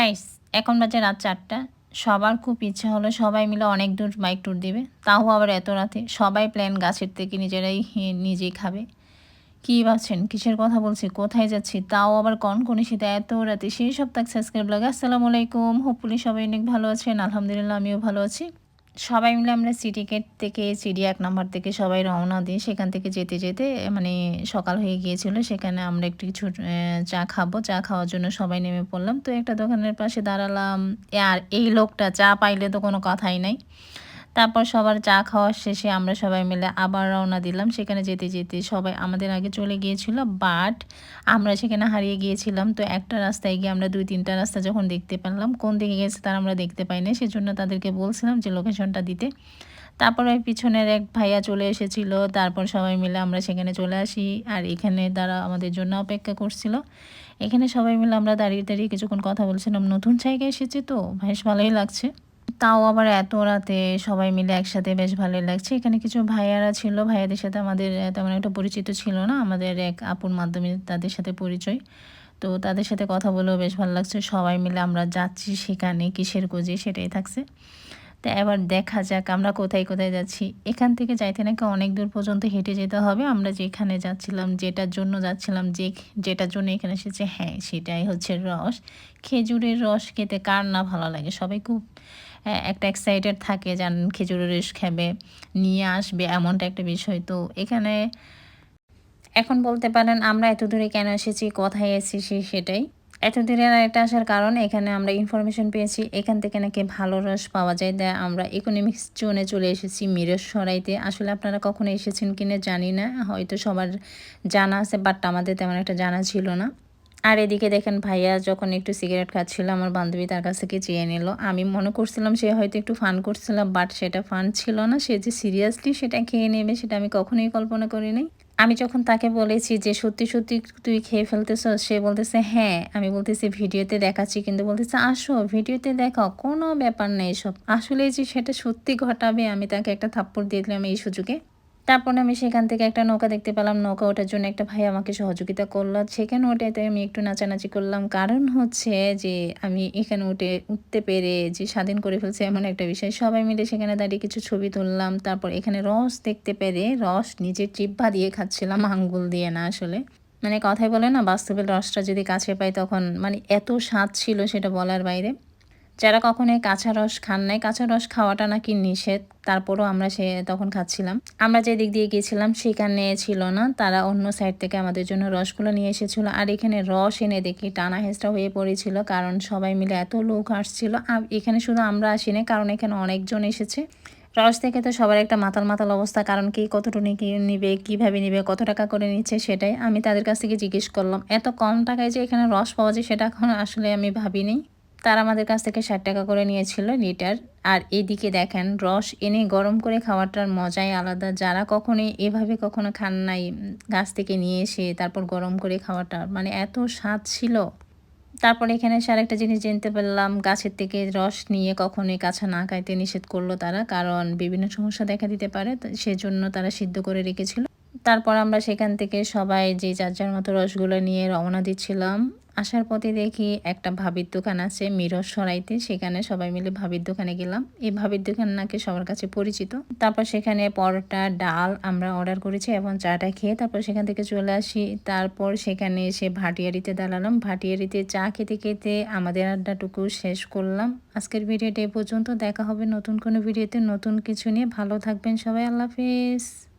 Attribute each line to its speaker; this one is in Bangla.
Speaker 1: গাইস এখন বাজে রাত ৪টা। সবার খুব ইচ্ছা হলো সবাই মিলে অনেক দূর বাইক ট্যুর দিবে। তাও আবার এত রাতে। সবাই প্ল্যান গাছের থেকে নিজেরাই নিজেই খাবে। কী ভাবছেন? কিসের কথা বলছি? কোথায় যাচ্ছি? তাও আবার কনকনে শীতে এত রাতে। সেই সব থাকছে আজকের ব্লগে। আসসালামু আলাইকুম। হোপফুলি সবাই অনেক ভালো আছেন। আলহামদুলিল্লাহ আমিও ভালো আছি। সবাই মিলে আমরা সিটি গেট থেকে সিডি ১ নাম্বার থেকে সবাই রওনা দিই। সেখান থেকে যেতে, যেতে মানে সকাল হয়ে গিয়েছিল। সেখানে আমরা একটু কিছু চা খাবো। চা খাওয়ার জন্য সবাই নেমে পড়লাম। তো একটা দোকানের পাশে দাঁড়ালাম। আর এই লোকটা চা পাইলে তো কোনো কথাই নাই। তারপর সবার চা খাওয়া শেষে আমরা সবাই মিলে আবার রওনা দিলাম। সেখানে যেতে, যেতে সবাই আমাদের আগে চলে গিয়েছিল। বাট আমরা সেখানে হারিয়ে গিয়েছিলাম। তো একটা রাস্তায় গিয়ে আমরা ২-৩ টা রাস্তা যখন দেখতে পেলাম, কোন দিকে গেছে তার আমরা দেখতে পাই নাই। সেজন্য তাদেরকে বলছিলাম যে লোকেশনটা দিতে। তারপরে ওই পিছনের এক ভাইয়া চলে এসেছিল। তারপর সবাই মিলে আমরা সেখানে চলে আসি। আর এখানে তারা আমাদের জন্য অপেক্ষা করছিল। এখানে সবাই মিলে আমরা দাঁড়িয়ে, দাঁড়িয়ে কিছুক্ষণ কথা বলছিলাম। নতুন জায়গায় এসেছি তো বেশ ভালোই লাগছে। তাও আবার এত রাতে সবাই মিলে একসাথে বেশ ভালোই লাগছে। এখানে কিছু ভাইয়ারা ছিল। ভাইয়াদের সাথে আমাদের তেমন একটা পরিচিত ছিল না। আমাদের এক আপুর মাধ্যমে তাদের সাথে পরিচয়। তো তাদের সাথে কথা বলেও বেশ ভালো লাগছে। সবাই মিলে আমরা যাচ্ছি সেখানে কিসের খোঁজে সেটাই থাকছে। তো এবার দেখা যাক আমরা কোথায়, কোথায় যাচ্ছি। এখান থেকে যাইতে নাকি অনেক দূর পর্যন্ত হেঁটে যেতে হবে। আমরা যেখানে যাচ্ছিলাম, যেটার জন্য যাচ্ছিলাম, যেটার জন্য এখানে এসেছি হ্যাঁ, সেটাই হচ্ছে রস। খেজুরের রস খেতে কার না ভালো লাগে? সবাই খুব একটা এক্সাইটেড থাকে যেন খেজুরের রস খাবে, নিয়ে আসবে এমনটা একটা বিষয়। তো এখানে এখন বলতে পারেন আমরা এত দূরে কেন এসেছি, কোথায় এসেছি সেটাই। এত দূরে এটা আসার কারণ এখানে আমরা ইনফরমেশন পেয়েছি এখান থেকে নাকি ভালো রস পাওয়া যায়। তাই আমরা ইকোনমিক্স জোনে চলে এসেছি মিরসরাইতে। আসলে আপনারা কখনো এসেছেন কিনা জানি না। হয়তো সবার জানা আছে বাট আমাদের তেমন একটা জানা ছিল না। আর এদিকে দেখেন ভাইয়া যখন একটু সিগারেট খাচ্ছিল আমার বান্ধবী তার কাছ থেকে চেয়ে নিল। আমি মনে করছিলাম সে হয়তো একটু ফান করছিল বাট সেটা ফান ছিল না। সে যে সিরিয়াসলি সেটা খেয়ে নেবে সেটা আমি কখনোই কল্পনা করি নাই। আমি যখন তাকে বলেছি যে, "সত্যি, সত্যি তুই খেয়ে ফেলতেছস?" সে বলতেছে, "হ্যাঁ।" আমি বলতেছি, "ভিডিওতে দেখাচ্ছি।" কিন্তু বলতেছে, "আসো ভিডিওতে দেখাও। কোনো ব্যাপার না এসব।" আসলেই যে সেটা সত্যি ঘটাবে আমি তাকে একটা থাপ্পড় দিয়ে দিলাম এই সুযোগে। তারপরে আমি সেখান থেকে একটা নৌকা দেখতে পেলাম। নৌকা ওঠার জন্য একটা ভাই আমাকে সহযোগিতা করল। সেখানে ওঠাতে আমি একটু নাচানাচি করলাম। কারণ হচ্ছে যে আমি এখানে উঠতে পেরে যে স্বাধীন করে ফেলছি এমন একটা বিষয়। সবাই মিলে সেখানে দাঁড়িয়ে কিছু ছবি তুললাম। তারপর এখানে রস দেখতে পেরে রস নিজের জিহ্বা দিয়ে খাচ্ছিলাম, আঙ্গুল দিয়ে না আসলে। মানে কথায় বলে না বাস্তবের রসটা যদি কাছে পাই তখন মানে এত স্বাদ ছিল সেটা বলার বাইরে। যারা কখনোই কাঁচা রস খান নাই, কাঁচা রস খাওয়াটা নাকি নিষেধ। তারপরও আমরা তখন খাচ্ছিলাম। আমরা যে দিক দিয়ে গিয়েছিলাম সেখানে ছিল না। তারা অন্য সাইড থেকে আমাদের জন্য রসগুলো নিয়ে এসেছিল। আর এখানে রস এনে দেখি টানা হেঁচড়া হয়ে পড়েছিল। কারণ সবাই মিলে এত লোক আসছিল। এখানে শুধু আমরা আসিনি কারণ এখানে অনেকজন এসেছে। রস দেখে তো সবার একটা মাতাল, মাতাল অবস্থা। কারণ কে কতটুকু নিবে, কীভাবে নিবে, কত টাকা করে নিচ্ছে সেটাই। আমি তাদের কাছ থেকে জিজ্ঞেস করলাম। এত কম টাকায় যে এখানে রস পাওয়া যায় সেটা এখন আসলে আমি ভাবিনি। তারা আমাদের কাছ থেকে ৳৬০ করে নিয়েছিল লিটার। আর এদিকে দেখেন রস এনে গরম করে খাওয়াটার মজাই আলাদা। যারা কখনোই এভাবে কখনো খান নাই, গাছ থেকে নিয়ে এসে তারপর গরম করে খাওয়াটা মানে এত স্বাদ ছিল। তারপর এখানে এসে আরেকটা জিনিস জানতে পারলাম, গাছের থেকে রস নিয়ে কখনোই কাঁচা না খাইতে নিষেধ করল তারা। কারণ বিভিন্ন সমস্যা দেখা দিতে পারে। তো সেজন্য তারা সিদ্ধ করে রেখেছিল। তারপর আমরা সেখান থেকে সবাই যে যার, যার মতো রসগুলো নিয়ে রওনা দিচ্ছিলাম। আসার পথে দেখি একটা ভাবির দোকান আছে মিরসরাইতে। সেখানে সবাই মিলে ভাবির দোকানে গেলাম। এই ভাবির দোকান নাকি সবার কাছে পরিচিত। তারপর সেখানে পরোটা, ডাল আমরা অর্ডার করেছি এবং চাটা খেয়ে তারপর সেখান থেকে চলে আসি। তারপর সেখানে এসে ভাটিয়ারিতে দাঁড়ালাম। ভাটিয়ারিতে চা খেতে, খেতে আমাদের আড্ডাটুকু শেষ করলাম। আজকের ভিডিওটা এ পর্যন্ত। দেখা হবে নতুন কোনো ভিডিওতে নতুন কিছু নিয়ে। ভালো থাকবেন সবাই। আল্লাহ হাফেজ।